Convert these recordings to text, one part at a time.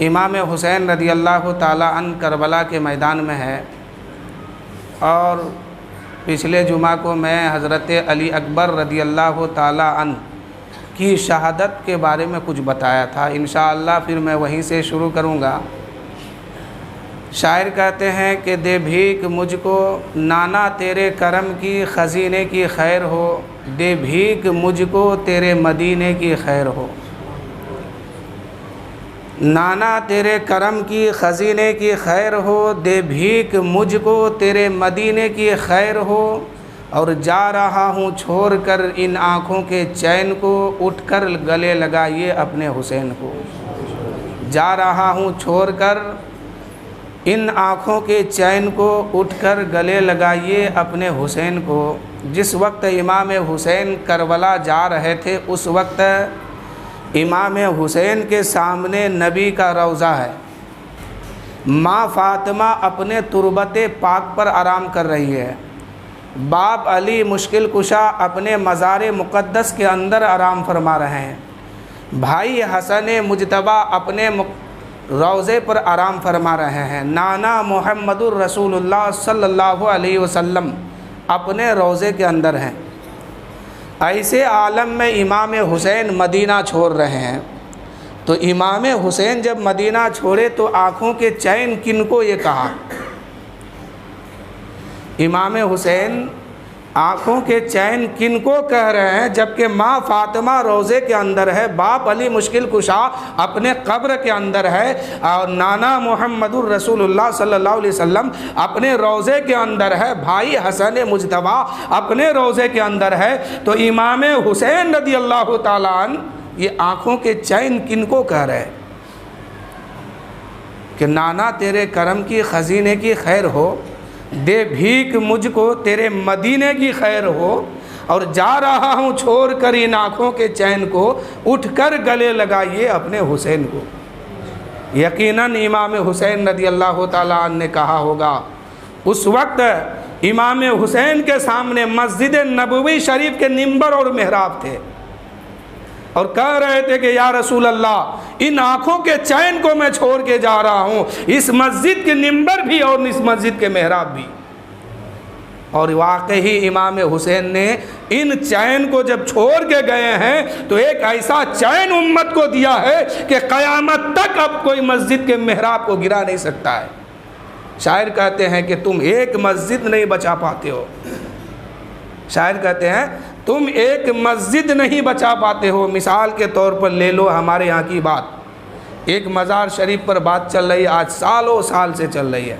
امام حسین رضی اللہ تعالیٰ عنہ کربلا کے میدان میں ہے، اور پچھلے جمعہ کو میں حضرت علی اکبر رضی اللہ تعالیٰ عنہ کی شہادت کے بارے میں کچھ بتایا تھا۔ انشاءاللہ پھر میں وہیں سے شروع کروں گا۔ شاعر کہتے ہیں کہ دے بھیک مجھ کو نانا تیرے کرم کی خزینے کی خیر ہو، دے بھیک مجھ کو تیرے مدینے کی خیر ہو۔ نانا تیرے کرم کی خزینے کی خیر ہو، دے بھیک مجھ کو تیرے مدینے کی خیر ہو، اور جا رہا ہوں چھوڑ کر ان آنکھوں کے چین کو، اٹھ کر گلے لگائیے اپنے حسین کو۔ جا رہا ہوں چھوڑ کر ان آنکھوں کے چین کو، اٹھ کر گلے لگائیے اپنے حسین کو۔ جس وقت امام حسین کربلا جا رہے تھے اس وقت امام حسین کے سامنے نبی کا روضہ ہے، ماں فاطمہ اپنے تربت پاک پر آرام کر رہی ہے، باپ علی مشکل کشا اپنے مزار مقدس کے اندر آرام فرما رہے ہیں، بھائی حسن مجتبیٰ اپنے روضے پر آرام فرما رہے ہیں، نانا محمد الرسول اللہ صلی اللہ علیہ وسلم اپنے روضے کے اندر ہیں۔ ایسے عالم میں امام حسین مدینہ چھوڑ رہے ہیں، تو امام حسین جب مدینہ چھوڑے تو آنکھوں کے چین کن کو یہ کہا؟ امام حسین آنکھوں کے چین کن کو کہہ رہے ہیں جبکہ ماں فاطمہ روضے کے اندر ہے، باپ علی مشکل کشا اپنے قبر کے اندر ہے، اور نانا محمد الرسول اللہ صلی اللہ علیہ وسلم اپنے روضے کے اندر ہے، بھائی حسن مجتبیٰ اپنے روضے کے اندر ہے۔ تو امام حسین رضی اللہ تعالیٰ عنہ یہ آنکھوں کے چین کن کو کہہ رہے ہیں کہ نانا تیرے کرم کی خزینے کی خیر ہو، دے بھیک مجھ کو تیرے مدینے کی خیر ہو، اور جا رہا ہوں چھوڑ کر ان آنکھوں کے چین کو، اٹھ کر گلے لگائیے اپنے حسین کو۔ یقیناً امام حسین رضی اللہ تعالیٰ عنہ نے کہا ہوگا، اس وقت امام حسین کے سامنے مسجد نبوی شریف کے منبر اور محراب تھے، اور کہہ رہے تھے کہ یا رسول اللہ ان آنکھوں کے چین کو میں چھوڑ کے جا رہا ہوں، اس مسجد کے منبر بھی اور اس مسجد کے محراب بھی۔ اور واقعی امام حسین نے ان چین کو جب چھوڑ کے گئے ہیں تو ایک ایسا چین امت کو دیا ہے کہ قیامت تک اب کوئی مسجد کے محراب کو گرا نہیں سکتا ہے۔ شاعر کہتے ہیں کہ تم ایک مسجد نہیں بچا پاتے ہو، شاعر کہتے ہیں تم ایک مسجد نہیں بچا پاتے ہو۔ مثال کے طور پر لے لو ہمارے یہاں کی بات، ایک مزار شریف پر بات چل رہی ہے، آج سالوں سال سے چل رہی ہے،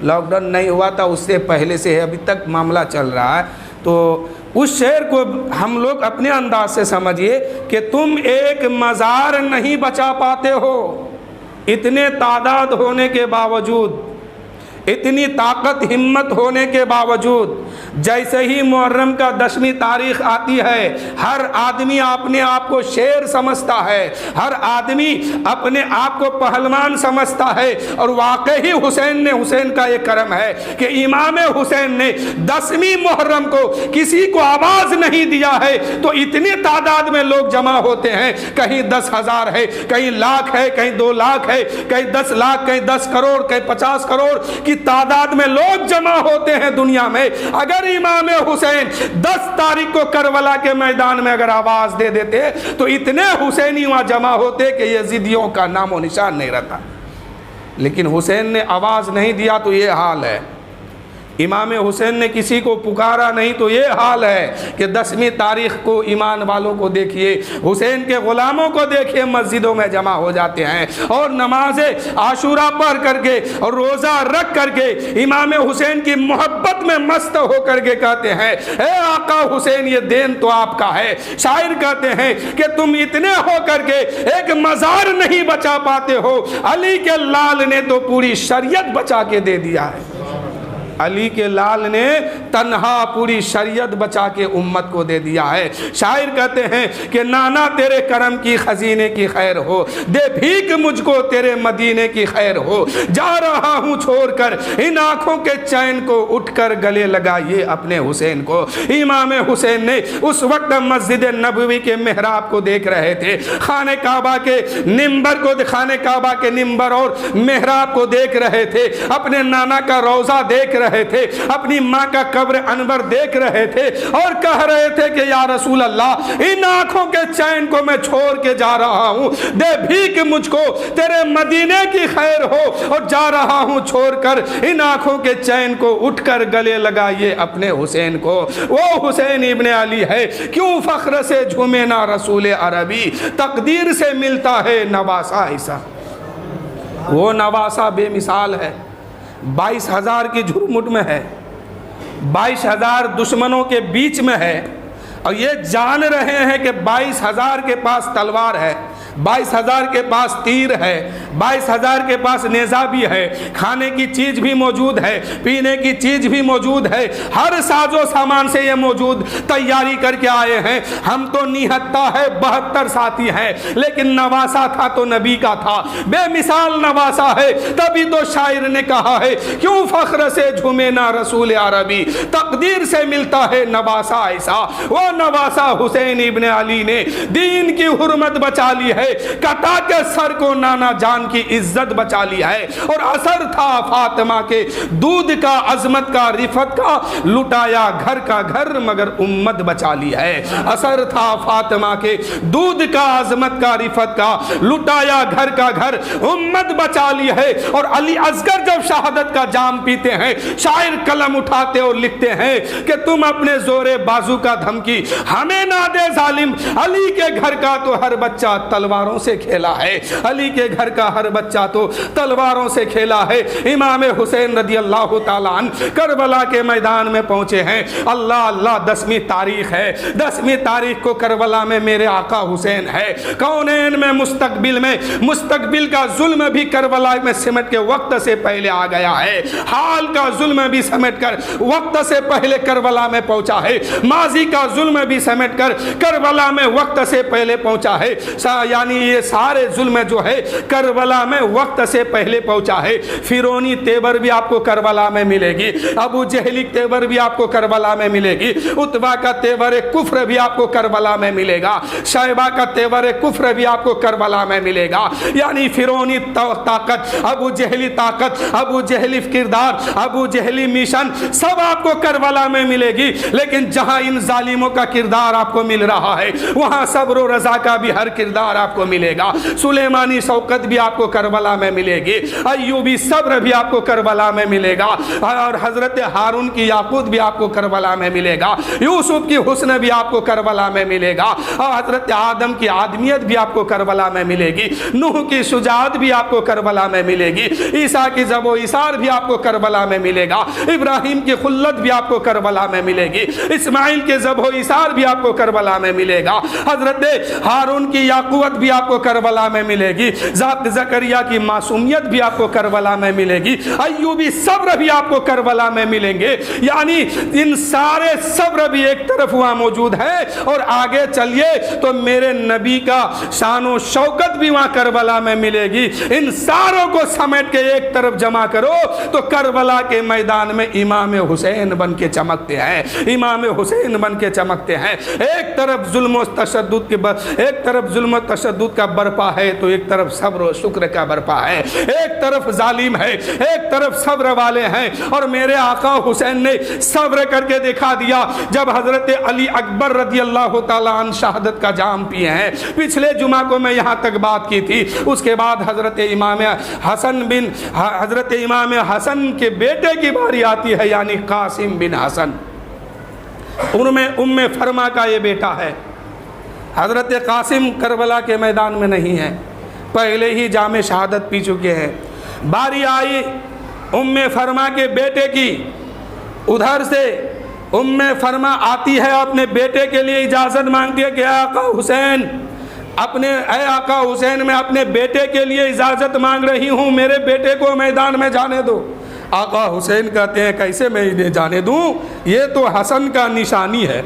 لاک ڈاؤن نہیں ہوا تھا اس سے پہلے سے ہے، ابھی تک معاملہ چل رہا ہے۔ تو اس شعر کو ہم لوگ اپنے انداز سے سمجھیے کہ تم ایک مزار نہیں بچا پاتے ہو، اتنے تعداد ہونے کے باوجود، اتنی طاقت ہمت ہونے کے باوجود، جیسے ہی محرم کا 10ویں تاریخ آتی ہے ہر آدمی اپنے آپ کو شیر سمجھتا ہے، ہر آدمی اپنے آپ کو پہلوان سمجھتا ہے، اور واقعی حسین کا یہ کرم ہے کہ امام حسین نے 10ویں محرم کو کسی کو آواز نہیں دیا ہے تو اتنی تعداد میں لوگ جمع ہوتے ہیں، کہیں 10,000 ہے، کہیں لاکھ ہے، کہیں 2 لاکھ ہے، کہیں 10 لاکھ، کہیں 10 کروڑ، کہیں 50 کروڑ کی تعداد میں لوگ جمع ہوتے ہیں دنیا میں۔ اگر امام حسین 10 تاریخ کو کربلا کے میدان میں اگر آواز دے دیتے تو اتنے حسینی وہاں جمع ہوتے کہ یزیدیوں کا نام و نشان نہیں رہتا، لیکن حسین نے آواز نہیں دیا تو یہ حال ہے، امام حسین نے کسی کو پکارا نہیں تو یہ حال ہے کہ 10ویں تاریخ کو ایمان والوں کو دیکھیے، حسین کے غلاموں کو دیکھیے مسجدوں میں جمع ہو جاتے ہیں، اور نماز عاشورہ پڑھ کر کے اور روزہ رکھ کر کے امام حسین کی محبت میں مست ہو کر کے کہتے ہیں اے آقا حسین یہ دین تو آپ کا ہے۔ شاعر کہتے ہیں کہ تم اتنے ہو کر کے ایک مزار نہیں بچا پاتے ہو، علی کے لال نے تو پوری شریعت بچا کے دے دیا ہے، علی کے لال نے تنہا پوری شریعت بچا کے امت کو دے دیا ہے۔ شاعر کہتے ہیں کہ نانا تیرے کرم کی خزینے کی خیر ہو، دے بھیک مجھ کو تیرے مدینے کی خیر ہو، جا رہا ہوں چھوڑ کر ان آنکھوں کے چین کو، اٹھ کر گلے لگائیے اپنے حسین کو۔ امام حسین نے اس وقت مسجد نبوی کے محراب کو دیکھ رہے تھے، خانہ کعبہ کے نمبر اور محراب کو دیکھ رہے تھے، اپنے نانا کا روضہ دیکھ رہے تھے، اپنی ماں کا قبر انور دیکھ رہے تھے، اور کہہ رہے تھے کہ یا رسول اللہ ان آنکھوں کے چین کو میں چھوڑ کے جا رہا ہوں، دے بھیک مجھ کو تیرے مدینے کی خیر ہو، اور جا رہا ہوں چھوڑ کر ان آنکھوں کے چین کو، اٹھ کر گلے لگائیے اپنے حسین کو۔ وہ حسین ابن علی ہے، کیوں فخر سے جھومے نہ رسول عربی، تقدیر سے ملتا ہے نواسا حصہ۔ وہ نواسا بے مثال ہے، 22,000 کی جھرمٹ میں ہے، 22,000 دشمنوں کے بیچ میں ہے، اور یہ جان رہے ہیں کہ 22,000 کے پاس تلوار ہے، 22,000 کے پاس تیر ہے، 22,000 کے پاس نیزہ بھی ہے، کھانے کی چیز بھی موجود ہے، پینے کی چیز بھی موجود ہے، ہر ساز و سامان سے یہ موجود، تیاری کر کے آئے ہیں۔ ہم تو نہتا ہے 72 ساتھی ہیں، لیکن نواسا تھا تو نبی کا تھا، بے مثال نواسا ہے۔ تبھی تو شاعر نے کہا ہے کیوں فخر سے جھومے نہ رسول عربی، تقدیر سے ملتا ہے نواسا ایسا۔ وہ نواسا حسین ابن علی نے دین کی حرمت بچا لی ہے، کٹا کے سر کو نانا جان کی عزت بچا لی ہے، اور اثر تھا فاطمہ کے دودھ کا، عظمت کا، رفت کا، لٹایا گھر کا گھر مگر امت بچا لی ہے۔ اثر تھا فاطمہ کے دودھ کا، عظمت کا، رفت کا، لٹایا گھر کا گھر، امت بچا لی ہے۔ اور علی اصغر جب شہادت کا جام پیتے ہیں، شاعر قلم اٹھاتے اور لکھتے ہیں کہ تم اپنے زور بازو کا دھمکی ہمیں نہ دے ظالم، علی کے گھر کا تو ہر بچہ تلواروں سے کھیلا ہے، علی کے گھر کا ہر بچہ تو تلواروں سے کھیلا ہے۔ امام حسین رضی اللہ تعالیٰ عنہ کربلا کے میدان میں پہنچے ہیں۔ اللہ اللہ 10ویں تاریخ ہے، 10ویں تاریخ کو کربلا میں میرے آقا حسین ہے۔ کونین میں مستقبل کا ظلم بھی کربلا میں سمٹ کے وقت سے پہلے آ گیا ہے، حال کا ظلم بھی سمٹ کر وقت سے پہلے کربلا میں پہنچا ہے، ماضی کا ظلم بھی سمٹ کر کربلا میں وقت سے پہلے پہنچا ہے۔ یعنی یہ سارے ظلم جو ہے کربلا میں وقت سے پہلے پہنچا ہے۔ فرعونی تیور بھی آپ کو کربلا میں ملے گی، ابو جہلی تیور بھی آپ کو کربلا میں ملے گی، عتبہ کا تیور کفر بھی آپ کو کربلا میں ملے گا، شیبہ کا تیور کفر بھی آپ کو کربلا میں ملے گا۔ یعنی فرعونی طاقت، ابو جہلی طاقت، ابو جہلی کردار، ابو جہلی مشن سب آپ کو کربلا میں ملے گی۔ لیکن جہاں ان ظالموں کا کردار آپ کو مل رہا ہے، وہاں صبر و رضا کا بھی ہر کردار آپ کو ملے گا۔ سلیمانی شوکت بھی آپ کو کربلا میں ملے گی، ایوبی صبر بھی آپ کو کربلا میں ملے گا، اور حضرت ہارون کی یاقوت بھی آپ کو کربلا میں ملے گا، یوسف کی حسن بھی آپ کو کربلا میں ملے گا، اور حضرت آدم کی آدمیت بھی آپ کو کربلا میں ملے گی، نوح کی شجاعت بھی آپ کو کربلا میں ملے گی، عیسیٰ کی ذبح و ایثار بھی آپ کو کربلا میں ملے گا، ابراہیم کی خلت بھی آپ کو کربلا میں ملے گی، اسماعیل کے ذبح و ایثار بھی آپ کو کربلا میں ملے گا، حضرت ہارون کی یاقوت بھی آپ کو کربلا میں ملے گی، ذات زکریا کی معصومیت بھی آپ کو کربلا میں ملے گی، ایوبی صبر بھی آپ کو کربلا میں ملیں گے۔ یعنی ان سارے صبر بھی ایک طرف وہاں موجود ہے، اور آگے چلیے تو میرے نبی کا شان و شوکت بھی وہاں کربلا میں ملے گی۔ ان ساروں کو سمیٹ کے ایک طرف جمع کرو تو کربلا کے میدان میں امام حسین بن کے چمکتے ہیں، امام حسین بن کے چمکتے ہیں۔ ایک طرف ظلم و تشدد کا برپا ہے تو ایک طرف صبر و شکر کا برپا ہے، ایک طرف ظالم ہے، ایک طرف صبر والے ہیں، اور میرے آقا حسین نے صبر کر کے دکھا دیا۔ جب حضرت علی اکبر رضی اللہ تعالیٰ عنہ شہادت کا جام پیے ہیں، پچھلے جمعہ کو میں یہاں تک بات کی تھی، اس کے بعد حضرت امام حسن کے بیٹے کی باری آتی ہے، یعنی قاسم بن حسن، ام فرما کا یہ بیٹا ہے۔ حضرت قاسم کربلا کے میدان میں نہیں ہے، پہلے ہی جام شہادت پی چکے ہیں۔ باری آئی ام فرما کے بیٹے کی، ادھر سے ام فرما آتی ہے، اپنے بیٹے کے لیے اجازت مانگتی ہے کہ اے آقا حسین میں اپنے بیٹے کے لیے اجازت مانگ رہی ہوں، میرے بیٹے کو میدان میں جانے دو۔ آقا حسین کہتے ہیں کیسے میں انہیں جانے دوں، یہ تو حسن کا نشانی ہے،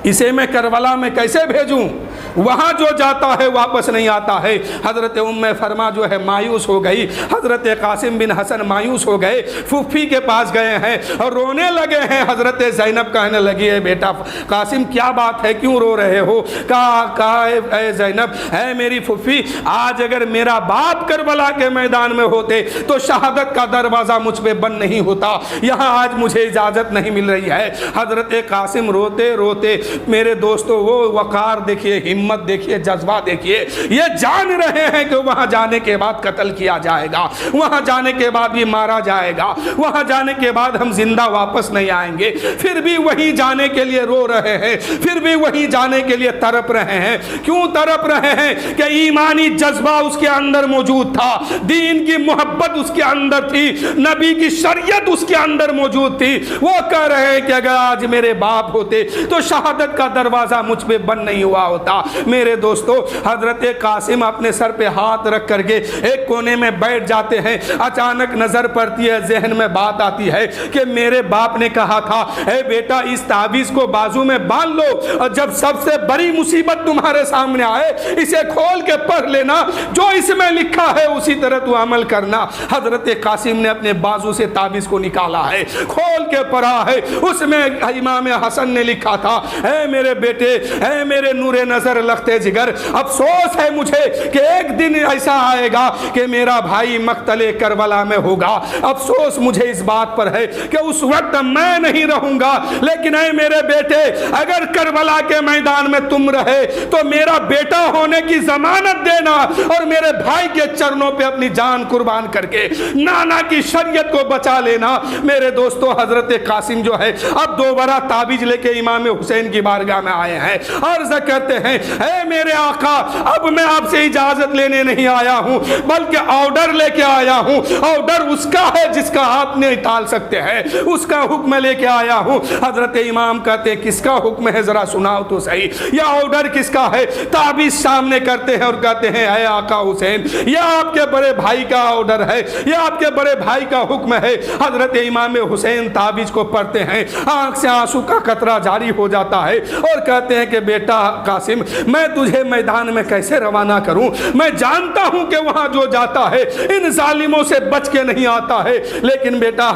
اسے میں کربلا میں کیسے بھیجوں، وہاں جو جاتا ہے واپس نہیں آتا ہے۔ حضرت ام فرما جو ہے مایوس ہو گئی، حضرت قاسم بن حسن مایوس ہو گئے، پھوپھی کے پاس گئے ہیں اور رونے لگے ہیں۔ حضرت زینب کہنے لگی ہے بیٹا قاسم کیا بات ہے، کیوں رو رہے ہو؟ کہا اے زینب، اے میری پھوپھی، آج اگر میرا باپ کربلا کے میدان میں ہوتے تو شہادت کا دروازہ مجھ پہ بند نہیں ہوتا، یہاں آج مجھے اجازت نہیں مل رہی ہے۔ حضرت قاسم روتے روتے، میرے دوستو وہ وقار دیکھیے، ہمت دیکھیے، جذبہ دیکھیے، یہ جان رہے ہیں کہ وہاں جانے کے بعد قتل کیا جائے گا، وہاں جانے کے بعد بھی مارا جائے گا، وہاں جانے کے بعد ہم زندہ واپس نہیں آئیں گے، پھر بھی وہیں جانے کے لیے رو رہے ہیں، پھر بھی وہیں جانے کے لیے تڑپ رہے ہیں۔ کیوں تڑپ رہے ہیں؟ کہ ایمانی جذبہ اس کے اندر موجود تھا، دین کی محبت اس کے اندر تھی، نبی کی شریعت اس کے اندر موجود تھی۔ وہ کہہ رہے ہیں کہ اگر آج میرے باپ ہوتے تو شہادت کا دروازہ مجھ پہ بند نہیں ہوا ہوتا۔ میرے دوستو، حضرت قاسم اپنے سر پہ ہاتھ رکھ کر کے ایک کونے میں بیٹھ جاتے ہیں۔ اچانک نظر پڑتی ہے، ذہن میں بات آتی ہے کہ میرے باپ نے کہا تھا اے بیٹا اس تعویذ کو بازو میں باندھ لو، اور جب سب سے بڑی مصیبت تمہارے سامنے آئے اسے کھول کے پڑھ لینا، جو اس میں لکھا ہے اسی طرح تو عمل کرنا۔ حضرت قاسم نے اپنے بازو سے تعویذ کو نکالا ہے، کھول کے پڑھا ہے، اس میں امام حسن نے لکھا تھا اے میرے بیٹے، اے میرے نور نظر لختے جگر، افسوس ہے مجھے کہ ایک دن ایسا آئے گا کہ میرا بھائی مقتل کربلا میں ہوگا، افسوس مجھے اس بات پر ہے کہ اس وقت میں نہیں رہوں گا، لیکن اے میرے بیٹے اگر کربلا کے میدان میں تم رہے تو میرا بیٹا ہونے کی ضمانت دینا اور میرے بھائی کے چرنوں پہ اپنی جان قربان کر کے نانا کی شریعت کو بچا لینا۔ میرے دوستو، حضرت قاسم جو ہے اب دوبارہ تعویذ لے کے امام حسین کی بارگاہ میں آئے ہیں، عرض کرتے ہیں اے میرے آقا، اب میں آپ سے اجازت لینے نہیں آیا ہوں بلکہ آرڈر لے کے آیا ہوں، آرڈر اس کا ہے جس کا آپ نے ٹال سکتے ہیں، اس کا حکم لے کے آیا ہوں۔ حضرت امام کہتے ہیں کس کا حکم ہے ذرا سناؤ تو صحیح، یا آرڈر کس کا ہے؟ تعویذ سامنے کرتے ہیں اور کہتے ہیں اے آقا حسین، یہ آپ کے بڑے بھائی کا آرڈر ہے، یہ آپ کے بڑے بھائی کا حکم ہے۔ حضرت امام حسین تعویذ کو پڑھتے ہیں، آنکھ سے آنسو کا قطرہ جاری ہو جاتا ہے اور کہتے ہیں کہ بیٹا قاسم، میں تجھے میدان میں کیسے روانہ کروں؟ میں جانتا ہوں کہ وہاں جو جاتا ہے ان ظالموں سے بچ کے نہیں آتا ہے، لیکن بیٹا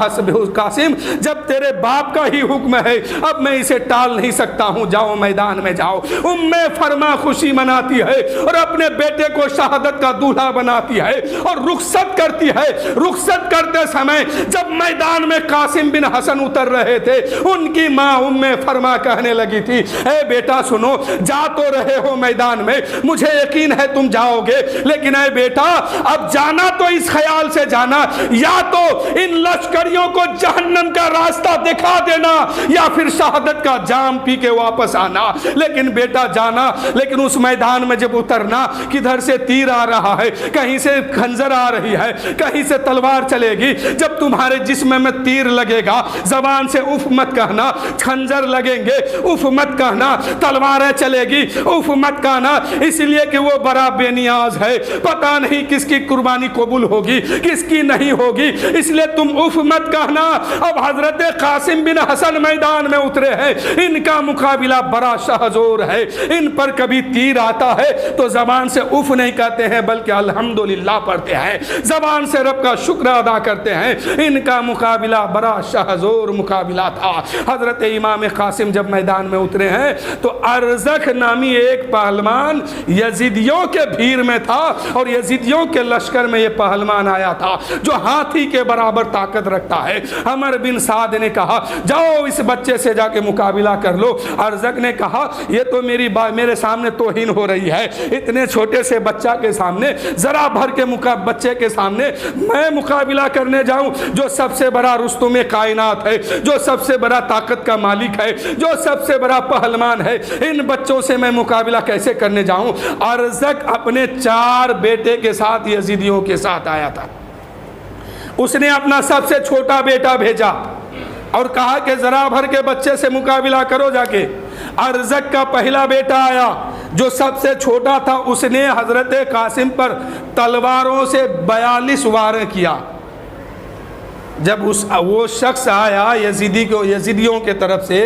قاسم جب تیرے باپ کا ہی حکم ہے اب میں اسے ٹال نہیں سکتا ہوں، جاؤ میدان میں جاؤ۔ فرما خوشی مناتی ہے اور اپنے بیٹے کو شہادت کا دولہا بناتی ہے اور رخصت کرتی ہے۔ رخصت کرتے سمے جب میدان میں قاسم بن حسن اتر رہے تھے، ان کی ماں فرما کہنے لگی تھی اے بیٹا سنو، جا تو رہے ہو میدان میں، مجھے یقین ہے تم جاؤ گے، لیکن اے بیٹا اب جانا تو اس خیال سے جانا یا تو ان لشکریوں کو جہنم کا راستہ دکھا دینا یا پھر شہادت کا جام پی کے واپس آنا۔ لیکن بیٹا جانا، لیکن اس میدان میں جب اترنا کدھر سے تیر آ رہا ہے، کہیں سے خنجر آ رہی ہے، کہیں سے تلوار چلے گی، جب تمہارے جسم میں تیر لگے گا زبان سے اف مت کہنا، خنجر لگیں گے اف مت کہنا، تلواریں چلے گی اف مت کہنا، اس لیے کہ وہ بڑا بے نیاز ہے، پتہ نہیں کس کی قربانی قبول ہوگی کس کی نہیں ہوگی، اس لیے تم اف مت کہنا۔ اب حضرت قاسم بن حسن میدان میں اترے ہیں، ان کا مقابلہ بڑا شہزور ہے، ان پر کبھی تیر آتا ہے تو زبان سے اف نہیں کہتے ہیں بلکہ الحمدللہ پڑھتے ہیں، زبان سے رب کا شکر ادا کرتے ہیں۔ ان کا مقابلہ بڑا شہزور مقابلہ تھا۔ حضرت امام قاسم جب میدان میں اترے ہیں تو ارزخ نامی ایک پہلوان یزیدیوں کے بھیڑ میں تھا اور یزیدیوں کے لشکر میں یہ پہلوان آیا تھا جو ہاتھی کے برابر طاقت رکھتا ہے۔ عمر بن سعد نے کہا جاؤ اس بچے سے جا کے مقابلہ کر لو۔ ارزق نے کہا یہ تو میرے سامنے توہین ہو رہی ہے، اتنے چھوٹے سے بچہ کے سامنے، ذرا بھر کے بچے کے سامنے میں مقابلہ کرنے جاؤں جو سب سے بڑا رستم کائنات ہے، جو سب سے بڑا طاقت کا مالک ہے، جو سب سے بڑا پہلوان ہے، ان بچوں سے میں مقابلہ کیسے کرنے جاؤں؟ ارزق اپنے 4 بیٹے کے ساتھ یزیدیوں کے ساتھ آیا تھا، اس نے اپنا سب سے چھوٹا بیٹا بھیجا اور کہا کہ ذرا بھر کے بچے سے مقابلہ کرو جا کے۔ ارزق کا پہلا بیٹا آیا جو سب سے چھوٹا تھا، اس نے حضرت قاسم پر تلواروں سے 42 واریں کیا، جب وہ شخص آیا یزیدیوں کے طرف سے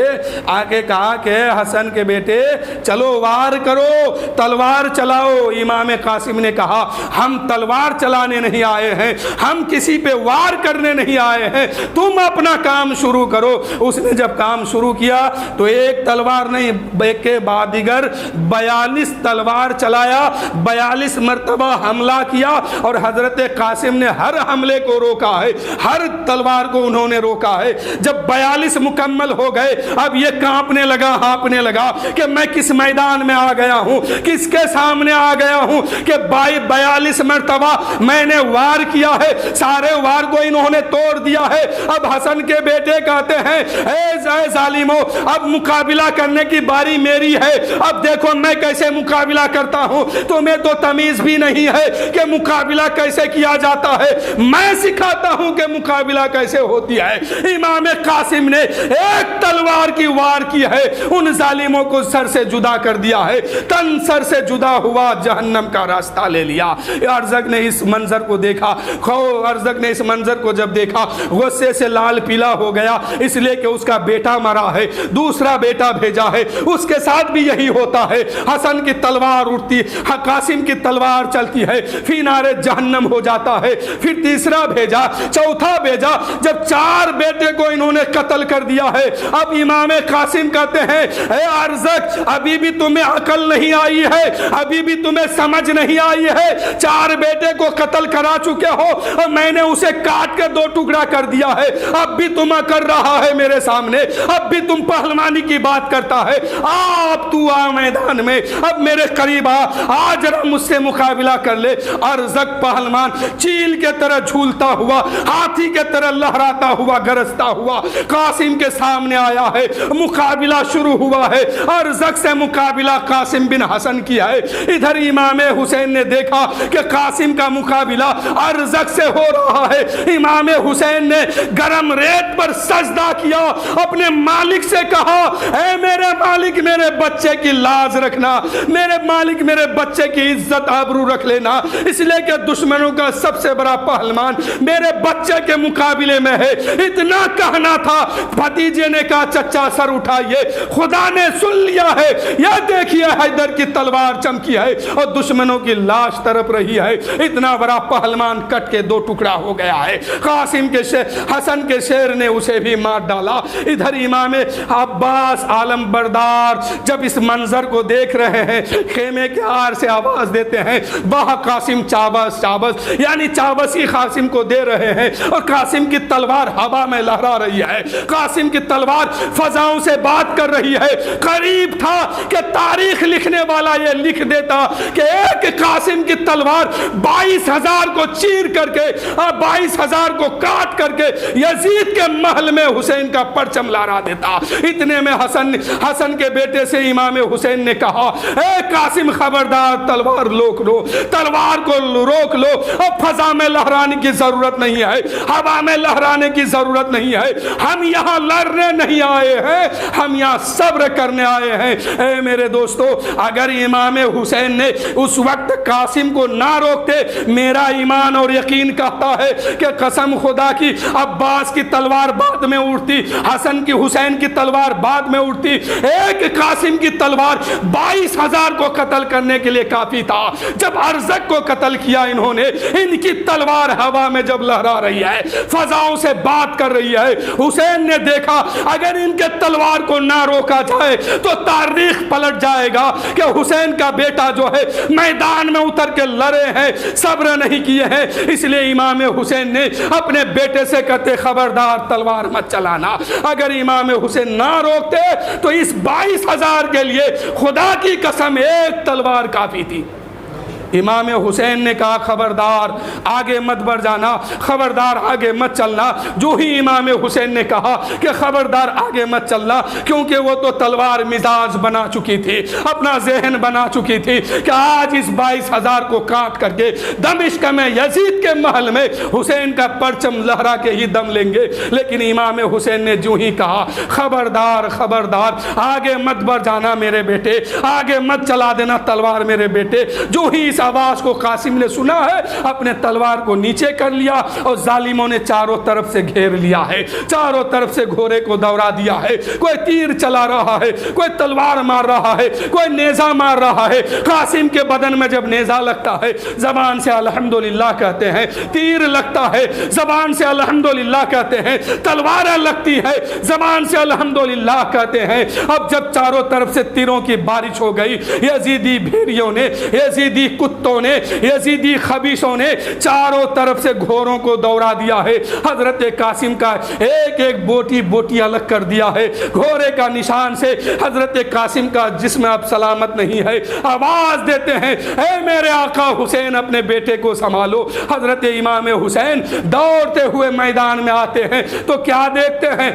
آ کے کہا کہ حسن کے بیٹے چلو وار کرو، تلوار چلاؤ، امام قاسم نے کہا ہم تلوار چلانے نہیں آئے ہیں، ہم کسی پہ وار کرنے نہیں آئے ہیں، تم اپنا کام شروع کرو۔ اس نے جب کام شروع کیا تو ایک تلوار نہیں، ایک کے بعد دیگر 42 تلوار چلایا، 42 مرتبہ حملہ کیا، اور حضرت قاسم نے ہر حملے کو روکا ہے، ہر تلوار کو انہوں نے روکا ہے۔ جب 42 مکمل ہو گئے، اب یہ کانپنے لگا، ہانپنے لگا کہ میں کس میدان میں آ گیا ہوں، کس کے سامنے آ گیا ہوں کہ 42 مرتبہ میں نے وار کیا ہے، سارے وار کو انہوں نے توڑ دیا ہے۔ اب حسن کے بیٹے کہتے ہیں اے ظالمو، اب مقابلہ کرنے کی باری میری ہے، اب دیکھو میں کیسے مقابلہ کرتا ہوں، تمہیں تو تمیز بھی نہیں ہے کہ مقابلہ کیسے کیا جاتا ہے، میں سکھاتا ہوں کہ مقابلہ کیسے ہوتی ہے۔ امام قاسم نے ایک تلوار کی وار کی ہے، ان ظالموں کو سر سے جدا کر دیا ہے، تن سر سے جدا ہوا، جہنم کا راستہ لے لیا۔ ارزق نے اس منظر کو دیکھا، ارزق نے اس منظر کو جب دیکھا غصے سے لال پیلا ہو گیا، اس لیے کہ اس کا بیٹا مرا ہے، دوسرا بیٹا بھیجا ہے، اس کے ساتھ بھی یہی ہوتا ہے، حسن کی تلوار اٹھتی، قاسم کی تلوار چلتی ہے، فی نارے جہنم ہو جاتا ہے۔ پھر تیسرا بھیجا، چوتھا بھیجا، جب 4 بیٹے کو انہوں نے قتل کر دیا ہے، اب امام قاسم کہتے ہیں اے ارزق، ابھی بھی تمہیں عقل نہیں آئی ہے، ابھی بھی تمہیں سمجھ نہیں آئی ہے، 4 بیٹے کو قتل کرا چکے ہو اور میں نے اسے کاٹ کے 2 ٹکڑا کر دیا ہے، اب بھی تم کر رہا ہے میرے سامنے، اب بھی تم پہلوانی کی بات کرتا ہے، اب تو آ میدان میں، اب میرے قریب آ ذرا مجھ سے مقابلہ کر لے۔ ارزق پہلوان چیل کے طرح جھولتا ہوا، ہاتھی کے طرح لہراتا ہوا، گرجتا ہوا قاسم کے سامنے آیا ہے، مقابلہ شروع ہوا ہے، ارزق سے مقابلہ قاسم بن حسن کیا ہے۔ ادھر امام حسین نے دیکھا کہ قاسم کا مقابلہ ارزق سے ہو رہا ہے، امام حسین نے گرم ریت پر سجدہ کیا، اپنے مالک سے کہا اے میرے مالک، میرے بچے کی لاز رکھنا، میرے مالک میرے بچے کی عزت آبرو رکھ لینا، اس لیے کہ دشمنوں کا سب سے بڑا پہلوان میرے بچے کے مقابلے میں ہے۔ اتنا کہنا تھا، بھتیجے نے کہا چچا سر اٹھائیے، خدا نے سن لیا ہے، یہ دیکھیے حیدر کی تلوار چمکی ہے اور دشمنوں کی لاش تڑپ رہی ہے، اتنا بڑا پہلوان کٹ کے 2 ٹکڑا ہو گیا ہے۔ قاسم کے حسن کے شیر نے اسے بھی مار ڈالا۔ ادھر امام عباس عالم بردار جب اس منظر کو دیکھ رہے ہیں، خیمے کے آر سے آواز دیتے ہیں باہ قاسم چابس چابس، یعنی چابس ہی قاسم کو دے رہے ہیں، اور قاسم کی تلوار ہوا میں لہرا رہی ہے، قاسم کی تلوار فضاؤں سے بات کر رہی ہے۔ قریب تھا کہ تاریخ لکھنے والا یہ لکھ دیتا کہ ایک قاسم کی تلوار 22,000 کو چیر کر کے، 22,000 کو کاٹ کر کے یزید کے محل میں حسین کا پرچم لہرا دیتا۔ اتنے میں حسن کے بیٹے سے امام حسین نے کہا اے قاسم خبردار، تلوار روک لو، تلوار کو روک لو، اب فضا میں لہرانے کی ضرورت نہیں ہے، ہوا میں لہرانے کی ضرورت نہیں ہے، ہم یہاں لڑنے نہیں آئے ہیں، ہم یہاں صبر کرنے آئے ہیں۔ اے میرے دوستو، اگر امام حسین نے اس وقت قاسم کو نہ روکتے، میرا ایمان اور یقین کہتا ہے کہ قسم خدا کی عباس کی تلوار بعد میں اٹھتی، حسن کی حسین کی تلوار بعد میں اٹھتی، ایک قاسم کی تلوار 22,000 کو قتل کرنے کے لیے کافی تھا۔ جب ارزق کو قتل کیا انہوں نے، ان کی تلوار ہوا میں جب لہرا رہی ہے، فضاؤں سے بات کر رہی ہے، حسین نے دیکھا اگر ان کے تلوار کو نہ روکا جائے تو تاریخ پلٹ جائے گا کہ حسین کا بیٹا جو ہے میدان میں اتر کے لڑے ہیں، صبر نہیں کیے ہیں۔ اس لیے امام حسین نے اپنے بیٹے سے کہتے خبردار تلوار مت چلانا، اگر امام حسین نہ روکتے تو اس 22,000 کے لیے خدا کی قسم ایک تلوار کافی تھی۔ امام حسین نے کہا خبردار آگے مت بڑھ جانا، خبردار آگے مت چلنا۔ جو ہی امام حسین نے کہا کہ خبردار آگے مت چلنا، کیونکہ وہ تو تلوار مزاج بنا چکی تھی، اپنا ذہن بنا چکی تھی کہ آج اس 22,000 کو کاٹ کر کے دمشق میں یزید کے محل میں حسین کا پرچم لہرا کے ہی دم لیں گے۔ لیکن امام حسین نے جو ہی کہا خبردار خبردار آگے مت بڑھ جانا میرے بیٹے، آگے مت چلا دینا تلوار میرے بیٹے، جو ہی اس اس آواز کو قاسم نے سنا ہے، اپنے تلوار کو نیچے کر لیا اور ظالموں نے چاروں طرف سے گھیر لیا ہے، چاروں طرف سے گھوڑے کو دوڑا دیا ہے، کوئی تیر چلا رہا ہے، کوئی تلوار مار رہا ہے، کوئی نیزہ مار رہا ہے۔ قاسم کے بدن میں جب نیزہ لگتا ہے زبان سے الحمدللہ کہتے ہیں، تیر لگتا ہے زبان سے الحمدللہ کہتے ہیں، تلواریں لگتی ہے زبان سے الحمدللہ کہتے ہیں۔ اب جب چاروں طرف سے تیروں کی بارش ہو گئی، یزیدی بھیڑیوں نے، یزیدی کتوں نے، یزیدی خبیثوں نے چاروں طرف سے گھوڑوں کو دوڑا دیا ہے۔ حضرت قاسم کا ایک ایک بوٹی بوٹی الگ کر دیا ہے، گھوڑے کا نشان سے حضرت قاسم کا جسم اب سلامت نہیں ہے۔ آواز دیتے ہیں، اے میرے آقا حسین اپنے بیٹے کو سنبھالو۔ حضرت امام حسین دوڑتے ہوئے میدان میں آتے ہیں تو کیا دیکھتے ہیں؟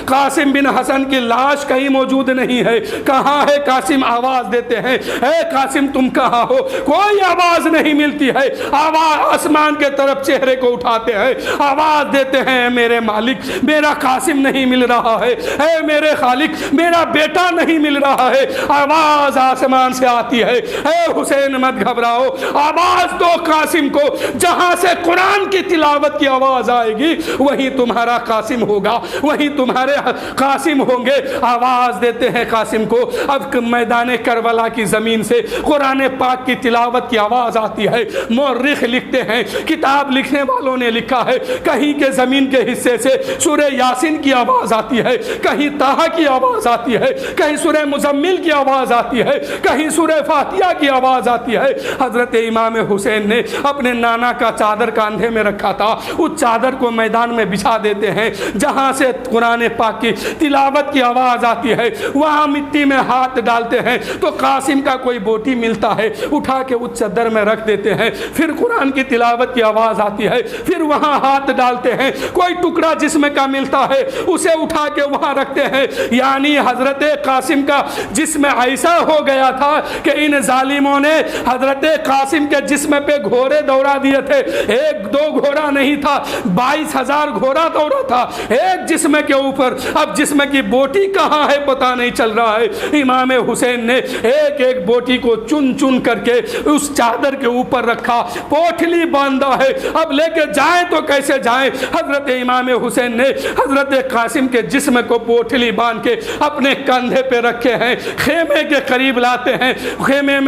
قاسم بن حسن کی لاش کہیں موجود نہیں ہے۔ کہاں ہے قاسم؟ آواز دیتے ہیں، اے قاسم تم کہاں ہو؟ کوئی آواز نہیں ملتی ہے۔ آواز آسمان کے طرف چہرے کو اٹھاتے ہیں، آواز دیتے ہیں، اے میرے مالک میرا قاسم نہیں مل رہا ہے، اے میرے خالق میرا بیٹا نہیں مل رہا ہے۔ آواز آسمان سے آتی ہے، اے حسین مت گھبراؤ، آواز دو قاسم کو، جہاں سے قرآن کی تلاوت کی آواز آئے گی وہی تمہارا قاسم ہوگا، وہی تمہارے قاسم ہوں گے۔ آواز دیتے ہیں قاسم کو۔ اب میدان کربلا کی زمین سے قرآن پاک کی تلاوت کی آواز آتی ہے۔ مورخ لکھتے ہیں، کتاب لکھنے والوں نے لکھا ہے، کہیں کے زمین کے حصے سے سورہ یاسین کی آواز آتی ہے، کہیں طٰہٰ کی آواز آتی ہے، کہیں سورہ مزمل کی آواز آتی ہے، کہیں سورہ فاتحہ کی آواز آتی ہے۔ حضرت امام حسین نے اپنے نانا کا چادر کاندھے میں رکھا تھا، اس چادر کو میدان میں بچھا دیتے ہیں، جہاں سے قرآن پاک کی تلاوت کی آواز آتی ہے وہاں مٹی میں ہاتھ ڈالتے ہیں تو قاسم کا کوئی بوٹی ملتا ہے، اٹھا کے اس چادر میں رکھ دیتے ہیں۔ پھر قرآن کی تلاوت کی آواز آتی ہے، پھر وہاں ہاتھ ڈالتے ہیں، کوئی ٹکڑا جسم کا ملتا ہے اسے اٹھا کے وہاں رکھتے ہیں۔ یعنی حضرت قاسم کا جسم ایسا ہو گیا تھا کہ ان ظالموں نے حضرت قاسم کے جسم پہ گھوڑے دوڑا دیے تھے۔ ایک دو گھوڑا نہیں تھا، 22,000 گھوڑا دوڑا تھا ایک جسم کے اوپر۔ اب جسم کی بوٹی کہاں ہے پتہ نہیں چل رہا ہے۔ امام حسین نے ایک ایک بوٹی کو چن چن کر کے اس چادر کے اوپر رکھا، پوٹلی باندھا ہے۔ اب لے کے جائیں تو کیسے جائیں؟ حضرت امام حسین نے حضرت قاسم کے جسم کو پوٹلی باندھ کے اپنے کندھے پہ رکھے ہیں، خیمے کے قریب لاتے ہیں۔ خیمے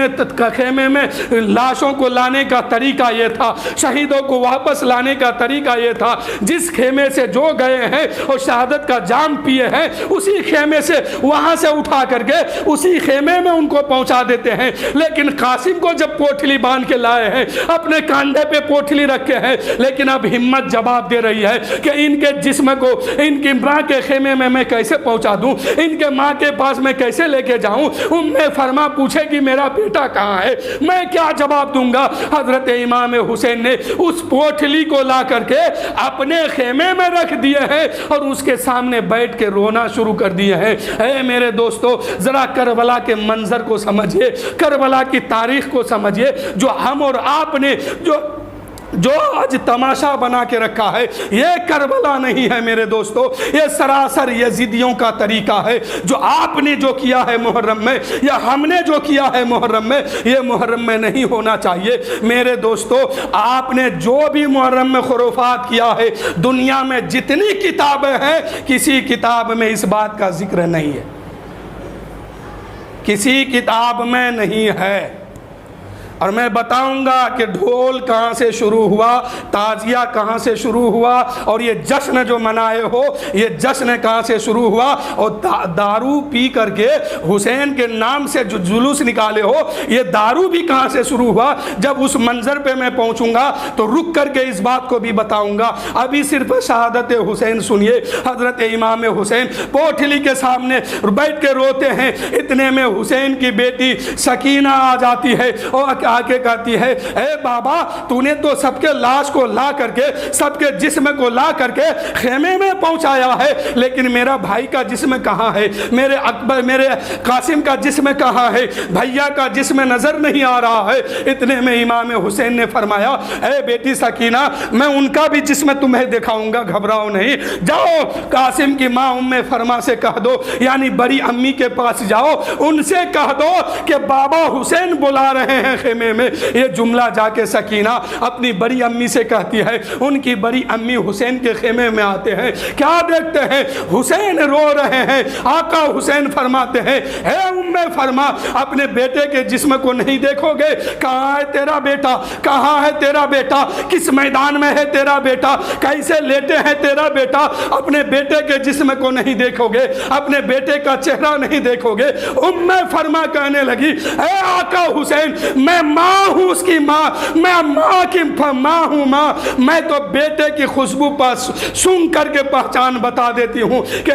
میں لاشوں کو لانے کا طریقہ یہ تھا، شہیدوں کو واپس لانے کا طریقہ یہ تھا، جس خیمے سے جو گئے ہیں اور شہادت کا جام پیے ہیں اسی خیمے سے وہاں سے اٹھا کر کے اسی خیمے میں ان کو پہنچا دیتے ہیں۔ لیکن قاسم کو جب پوٹلی باندھ کے لائے ہیں، اپنے کاندھے پہ پوٹلی رکھے ہیں، لیکن اب ہمت جواب دے رہی ہے کہ ان کے جسم کو ان کی ماں کے خیمے میں میں کیسے پہنچا دوں، ان کے ماں کے پاس میں کیسے لے کے جاؤں؟ فرما پوچھے کہ میرا بیٹا کہاں ہے، میں کیا جواب دوں گا؟ حضرت امام حسین نے اس پوٹلی کو لا کر کے اپنے خیمے میں رکھ دیے ہیں اور اس کے سامنے بیٹھ کے رونا شروع کر دیے ہیں۔ اے میرے دوستو، ذرا کربلا کے منظر کو سمجھیے، کربلا کی تاریخ کو سمجھیے، جو ہم اور آپ نے جو آج تماشا بنا کے رکھا ہے، یہ کربلا نہیں ہے میرے دوستو، یہ سراسر یزیدیوں کا طریقہ ہے۔ جو آپ نے جو کیا ہے محرم میں یا ہم نے جو کیا ہے محرم میں، یہ محرم میں نہیں ہونا چاہیے میرے دوستو۔ آپ نے جو بھی محرم میں خرافات کیا ہے، دنیا میں جتنی کتابیں ہیں کسی کتاب میں اس بات کا ذکر نہیں ہے، کسی کتاب میں نہیں ہے۔ اور میں بتاؤں گا کہ ڈھول کہاں سے شروع ہوا، تعزیہ کہاں سے شروع ہوا، اور یہ جشن جو منائے ہو یہ جشن کہاں سے شروع ہوا، اور دارو پی کر کے حسین کے نام سے جو جلوس نکالے ہو یہ دارو بھی کہاں سے شروع ہوا۔ جب اس منظر پہ میں پہنچوں گا تو رک کر کے اس بات کو بھی بتاؤں گا۔ ابھی صرف شہادت حسین سنیے۔ حضرت امام حسین پوٹلی کے سامنے بیٹھ کے روتے ہیں، اتنے میں حسین کی بیٹی سکینہ آ جاتی ہے اور آ کے کہتی ہے، اے بابا تو نے تو سب کے لاش کو لا کر کے، سب کے جسم کو لا کر کے خیمے میں پہنچایا ہے، لیکن میرا بھائی کا جسم کہاں ہے؟ میرے قاسم کا جسم کہاں ہے؟ بھیا کا جسم نظر نہیں آ رہا ہے۔ اتنے میں امام حسین نے فرمایا، اے بیٹی سکینہ، میں ان کا بھی جسم تمہیں دکھاؤں گا، گھبراؤ نہیں، جاؤ قاسم کی ماں فرما سے کہہ دو، یعنی بڑی امی کے پاس جاؤ، ان سے کہہ دو کہ بابا حسین بلا رہے ہیں خیمے خیمے میں یہ جملہ جا کے سکینہ اپنی بڑی امی سے کہتی ہے۔ ان کی بڑی امی حسین کے خیمے میں آتے ہیں، کیا دیکھتے ہیں؟ حسین رو رہے ہیں۔ آقا حسین فرماتے ہیں، اے ام فرما، اپنے بیٹے کے جسم کو نہیں دیکھو گے؟ کہاں ہے تیرا بیٹا؟ کہاں ہے تیرا بیٹا؟ کس میدان میں ہے تیرا بیٹا؟ کیسے لیٹے ہیں تیرا بیٹا؟ اپنے بیٹے کے جسم کو نہیں دیکھو گے؟ اپنے بیٹے کا چہرہ نہیں دیکھو گے؟ ام فرما کہنے لگی، اے آقا حسین، میں ماں ہوں اس کی ماں، میں ماں کی ماں ہوں ماں، میں تو بیٹے کی خوشبو پر سونگھ کر کے پہچان بتا دیتی ہوں کہ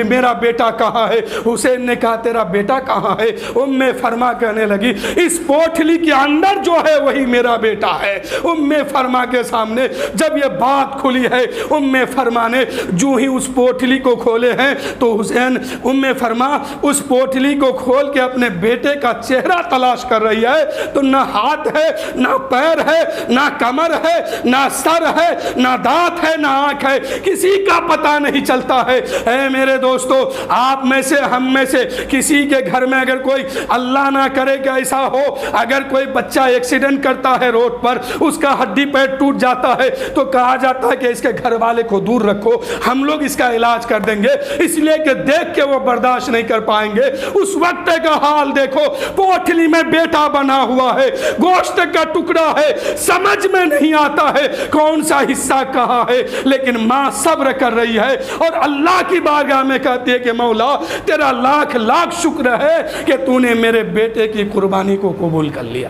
میرا بیٹا کہاں ہے۔ حسین نے کہا تیرا بیٹا کہاں ہے؟ ام فرما کہنے لگی، اس پوٹلی کے اندر جو ہے وہی میرا بیٹا ہے۔ ام فرما کے سامنے جب یہ بات کھلی ہے، ام فرما نے جو ہی اس پوٹلی کو کھولے ہیں تو حسین ام فرما اس پوٹلی کو کھول کے اپنے بیٹے کا چہرہ تلاش کر رہی ہے تو نہ ہاتھ ہے، نہ پیر ہے، نہ کمر ہے، نہ سر ہے، نہ دانت ہے، نہ آنکھ ہے، کسی کا پتہ نہیں چلتا ہے۔ اے میرے دوستو، آپ میں سے ہم میں سے کسی کے گھر میں اگر کوئی اللہ نہ کرے کہ ایسا ہو، اگر کوئی بچہ ایکسیڈنٹ کرتا ہے روڈ پر، اس کا ہڈی پیر ٹوٹ جاتا ہے تو کہا جاتا ہے کہ اس کے گھر والے کو دور رکھو، ہم لوگ اس کا علاج کر دیں گے، اس لیے کہ دیکھ کے وہ برداشت نہیں کر پائیں گے۔ اس وقت کا حال دیکھو، پوٹلی میں بیٹا بنا ہوا ہے، گوشت کا ٹکڑا ہے، سمجھ میں نہیں آتا ہے کون سا حصہ کہاں ہے، لیکن ماں صبر کر رہی ہے اور اللہ کی بارگاہ میں کہتی ہے کہ مولا تیرا لاکھ لاکھ شکر ہے کہ تو نے میرے بیٹے کی قربانی کو قبول کر لیا۔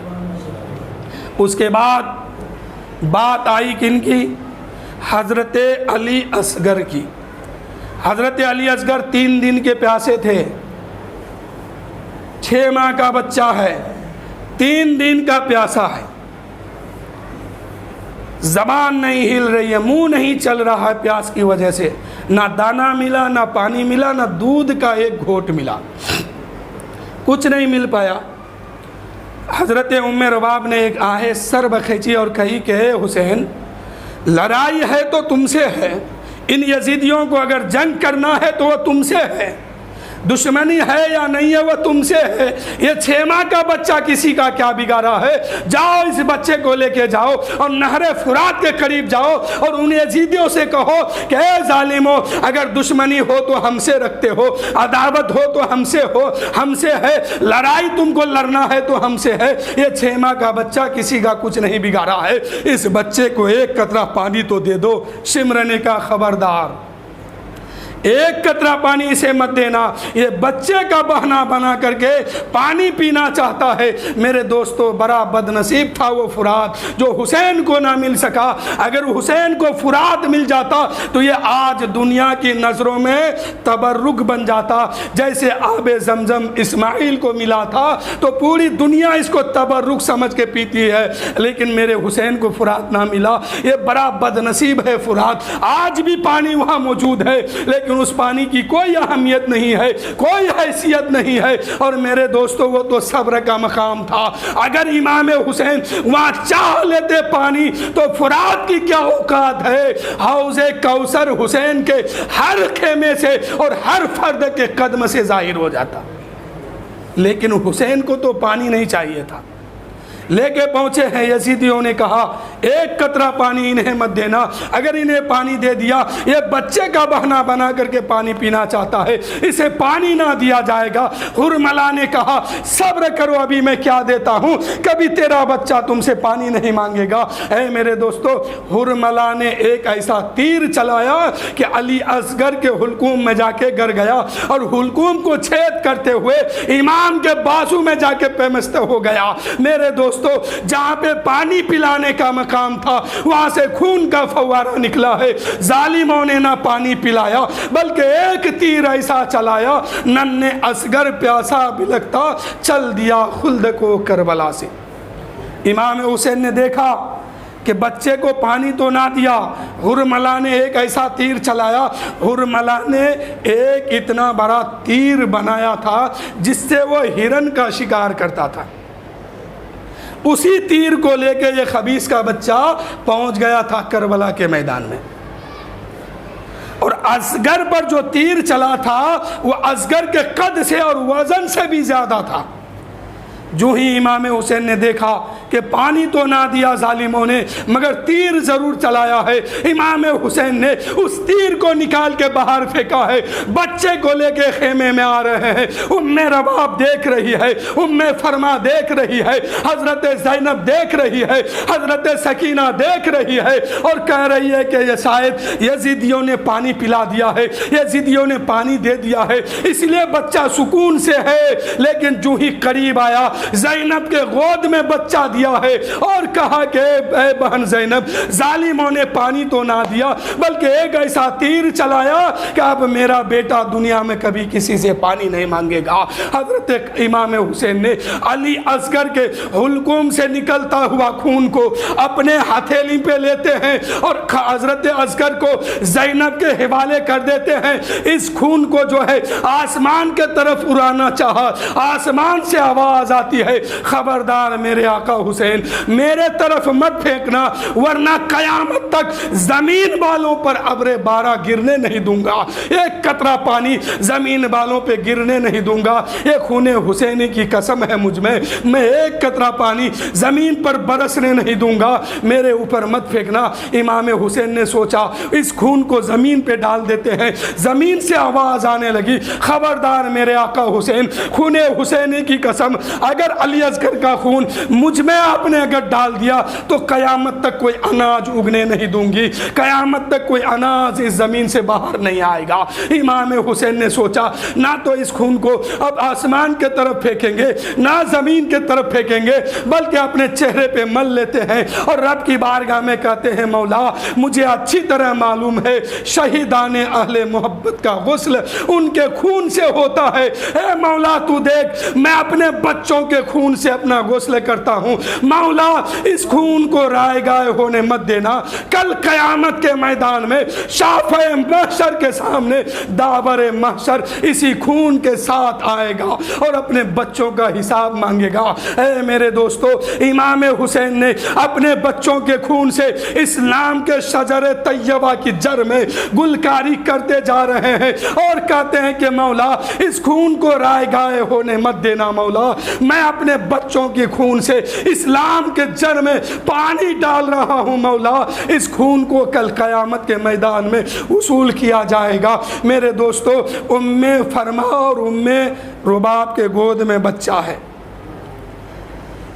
اس کے بعد بات آئی کن کی؟ حضرت علی اصغر کی۔ حضرت علی اصغر 3 دن کے پیاسے تھے، 6 ماہ کا بچہ ہے، 3 دن کا پیاسا ہے، زبان نہیں ہل رہی ہے، منہ نہیں چل رہا ہے پیاس کی وجہ سے، نہ دانا ملا، نہ پانی ملا، نہ دودھ کا ایک گھونٹ ملا، کچھ نہیں مل پایا۔ حضرت ام رباب نے ایک آہ سر بکھیچی اور کہی کہ حسین، لڑائی ہے تو تم سے ہے، ان یزیدیوں کو اگر جنگ کرنا ہے تو وہ تم سے ہے، دشمنی ہے یا نہیں ہے وہ تم سے ہے، یہ 6 ماہ کا بچہ کسی کا کیا بگاڑا ہے؟ جاؤ اس بچے کو لے کے جاؤ اور نہر فرات کے قریب جاؤ اور ان یزیدیوں سے کہو کہ اے ظالموں، اگر دشمنی ہو تو ہم سے رکھتے ہو، عداوت ہو تو ہم سے ہے، لڑائی تم کو لڑنا ہے تو ہم سے ہے، یہ 6 ماہ کا بچہ کسی کا کچھ نہیں بگاڑا ہے، اس بچے کو ایک قطرہ پانی تو دے دو۔ شمر نے کہا خبردار، ایک قطرہ پانی اسے مت دینا، یہ بچے کا بہانہ بنا کر کے پانی پینا چاہتا ہے۔ میرے دوستو، بڑا بد نصیب تھا وہ فرات جو حسین کو نہ مل سکا۔ اگر حسین کو فرات مل جاتا تو یہ آج دنیا کی نظروں میں تبرک بن جاتا، جیسے آب زمزم اسماعیل کو ملا تھا تو پوری دنیا اس کو تبرک سمجھ کے پیتی ہے، لیکن میرے حسین کو فرات نہ ملا، یہ بڑا بد نصیب ہے فرات۔ آج بھی پانی وہاں موجود ہے لیکن اس پانی کی کوئی اہمیت نہیں ہے، کوئی حیثیت نہیں ہے۔ اور میرے دوستو، وہ تو صبر کا مقام تھا، اگر امام حسین وہاں چاہ لیتے پانی تو فرات کی کیا اوقات ہے، حوض کوثر حسین کے ہر خیمے سے اور ہر فرد کے قدم سے ظاہر ہو جاتا، لیکن حسین کو تو پانی نہیں چاہیے تھا۔ لے کے پہنچے ہیں، یزیدیوں نے کہا ایک قطرہ پانی انہیں مت دینا، اگر انہیں پانی دے دیا یہ بچے کا بہانہ بنا کر کے پانی پینا چاہتا ہے، اسے پانی نہ دیا جائے گا۔ حرملہ نے کہا صبر کرو، ابھی میں کیا دیتا ہوں، کبھی تیرا بچہ تم سے پانی نہیں مانگے گا۔ اے میرے دوستو، حرملہ نے ایک ایسا تیر چلایا کہ علی اصغر کے حلقوم میں جا کے گر گیا اور حلقوم کو چھید کرتے ہوئے امام کے بازو میں جا کے پیوست ہو گیا۔ میرے دوستو، جہاں پہ پانی پلانے کا مقام تھا وہاں سے خون کا فوارہ نکلا ہے۔ ظالموں نے نہ پانی پلایا بلکہ ایک تیر ایسا چلایا، ننھے اصغر پیاسا بلکتا چل دیا خلد کو کربلا سے۔ امام حسین نے دیکھا کہ بچے کو پانی تو نہ دیا، حرملہ نے ایک ایسا تیر چلایا، حرملہ نے ایک اتنا بڑا تیر بنایا تھا جس سے وہ ہرن کا شکار کرتا تھا، اسی تیر کو لے کے یہ خبیث کا بچہ پہنچ گیا تھا کربلا کے میدان میں، اور اصغر پر جو تیر چلا تھا وہ اصغر کے قد سے اور وزن سے بھی زیادہ تھا۔ جو ہی امام حسین نے دیکھا کہ پانی تو نہ دیا ظالموں نے مگر تیر ضرور چلایا ہے، امام حسین نے اس تیر کو نکال کے باہر پھینکا ہے، بچے کو لے کے خیمے میں آ رہے ہیں، ام رباب دیکھ رہی ہے، ام فرما دیکھ رہی ہے، حضرت زینب دیکھ رہی ہے، حضرت سکینہ دیکھ رہی ہے اور کہہ رہی ہے کہ یہ شاید یزیدیوں نے پانی پلا دیا ہے، یزیدیوں نے پانی دے دیا ہے، اس لیے بچہ سکون سے ہے۔ لیکن جو ہی قریب آیا زینب کے گود میں بچہ دیا ہے اور کہا کہ اے بہن زینب، ظالموں نے پانی تو نہ دیا بلکہ ایک ایسا تیر چلایا کہ اب میرا بیٹا دنیا میں کبھی کسی سے پانی نہیں مانگے گا۔ حضرت امام حسین نے علی اصغر کے حلقوم سے نکلتا ہوا خون کو اپنے ہتھیلی پہ لیتے ہیں اور حضرت اصغر کو زینب کے حوالے کر دیتے ہیں۔ اس خون کو جو ہے آسمان کے طرف اڑانا چاہا، آسمان سے آواز آتی ہے، خبردار میرے آقا حسین، میرے طرف مت پھینکنا ورنہ قیامت تک زمین والوں پر ابر بارہ گرنے نہیں دوں گا، ایک قطرہ پانی زمین والوں پہ گرنے نہیں دوں گا، یہ خون حسینی کی قسم ہے مجھ میں ایک قطرہ پانی زمین پر برسنے نہیں دوں گا، میرے اوپر مت پھینکنا۔ امام حسین نے سوچا اس خون کو زمین پہ ڈال دیتے ہیں، زمین سے آواز آنے لگی، خبردار میرے آقا حسین، خون حسینی کی قسم، اگر علی اصغر کا خون مجھ میں آپ نے اگر ڈال دیا تو قیامت تک کوئی اناج اگنے نہیں دوں گی، قیامت تک کوئی اناج اس زمین سے باہر نہیں آئے گا۔ امام حسین نے سوچا نہ تو اس خون کو اب آسمان کے طرف پھینکیں گے نہ زمین کے طرف پھینکیں گے بلکہ اپنے چہرے پہ مل لیتے ہیں اور رب کی بارگاہ میں کہتے ہیں مولا مجھے اچھی طرح معلوم ہے شہیدان اہل محبت کا غسل ان کے خون سے ہوتا ہے، اے مولا تو دیکھ میں اپنے بچوں کے خون سے اپنا غسل کرتا ہوں، مولا اس خون کو رائے گائے ہونے مت دینا، کل قیامت کے میدان میں شافع محشر کے سامنے داور محشر اسی خون کے ساتھ آئے گا اور اپنے بچوں کا حساب مانگے گا۔ اے میرے دوستو، امام حسین نے اپنے بچوں کے خون سے اسلام کے شجر طیبہ کی جڑ میں گلکاری کرتے جا رہے ہیں اور کہتے ہیں کہ مولا اس خون کو رائے گائے ہونے مت دینا، مولا میں اپنے بچوں کے خون سے اسلام کے جڑ میں پانی ڈال رہا ہوں، مولا اس خون کو کل قیامت کے میدان میں وصول کیا جائے گا۔ میرے دوستو، ام فرما اور ام رباب کے گود میں بچہ ہے،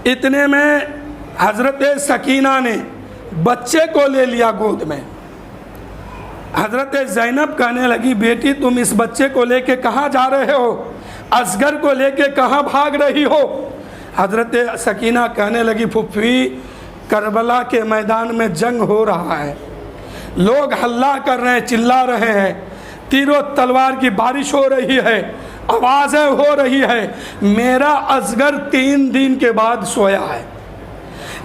اتنے میں حضرت سکینہ نے بچے کو لے لیا گود میں۔ حضرت زینب کہنے لگی بیٹی تم اس بچے کو لے کے کہاں جا رہے ہو، اصغر کو لے کے کہاں بھاگ رہی ہو؟ حضرت سکینہ کہنے لگی پھپھی کربلا کے میدان میں جنگ ہو رہا ہے، لوگ ہلہ کر رہے ہیں، چلا رہے ہیں، تیر و تلوار کی بارش ہو رہی ہے، آوازیں ہو رہی ہے، میرا اصغر 3 دن کے بعد سویا ہے،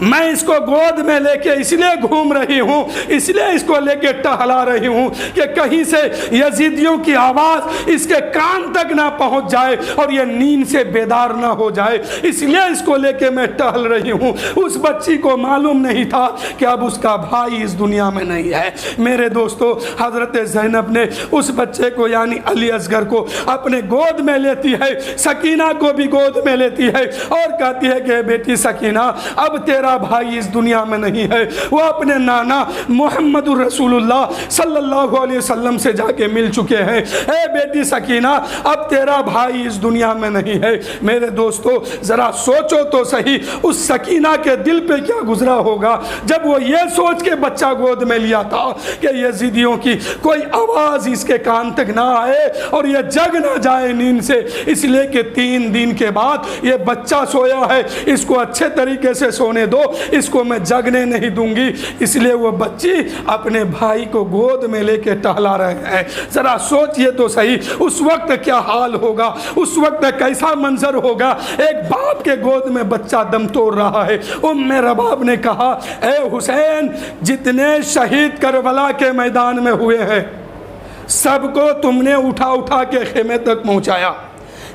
میں اس کو گود میں لے کے اس لیے گھوم رہی ہوں، اس لیے اس کو لے کے ٹہلا رہی ہوں کہ کہیں سے یزیدیوں کی آواز اس کے کان تک نہ پہنچ جائے اور یہ نیند سے بیدار نہ ہو جائے، اس لیے اس کو لے کے میں ٹہل رہی ہوں۔ اس بچی کو معلوم نہیں تھا کہ اب اس کا بھائی اس دنیا میں نہیں ہے۔ میرے دوستو، حضرت زینب نے اس بچے کو یعنی علی اصغر کو اپنے گود میں لیتی ہے، سکینہ کو بھی گود میں لیتی ہے اور کہتی ہے کہ بیٹی سکینہ اب تیرا بھائی اس دنیا میں نہیں ہے، وہ اپنے نانا محمد رسول اللہ صلی اللہ علیہ وسلم سے جا کے مل چکے ہیں، اے بیٹی سکینہ اب تیرا بھائی اس دنیا میں نہیں ہے۔ میرے دوستو ذرا سوچو تو صحیح اس سکینہ کے دل پہ کیا گزرا ہوگا جب وہ یہ سوچ کے بچہ گود میں لیا تھا کہ یزیدیوں کی کوئی آواز اس کے کان تک نہ آئے اور یہ جگ نہ جائے نیند سے، اس لیے کہ 3 دن کے بعد یہ بچہ سویا ہے، اس کو اچھے طریقے سے سونے دو، اس کو میں جگنے نہیں دوں گی، اس لیے وہ بچی اپنے بھائی کو گود میں لے کے ٹہلا رہے ہیں۔ ذرا سوچئے تو صحیح اس وقت کیا حال ہوگا، اس وقت کیسا منظر ہوگا، ایک باپ کے گود میں بچہ دم توڑ رہا ہے۔ ام رباب نے کہا اے حسین جتنے شہید کربلا کے میدان میں ہوئے ہیں سب کو تم نے اٹھا اٹھا کے خیمے تک پہنچایا،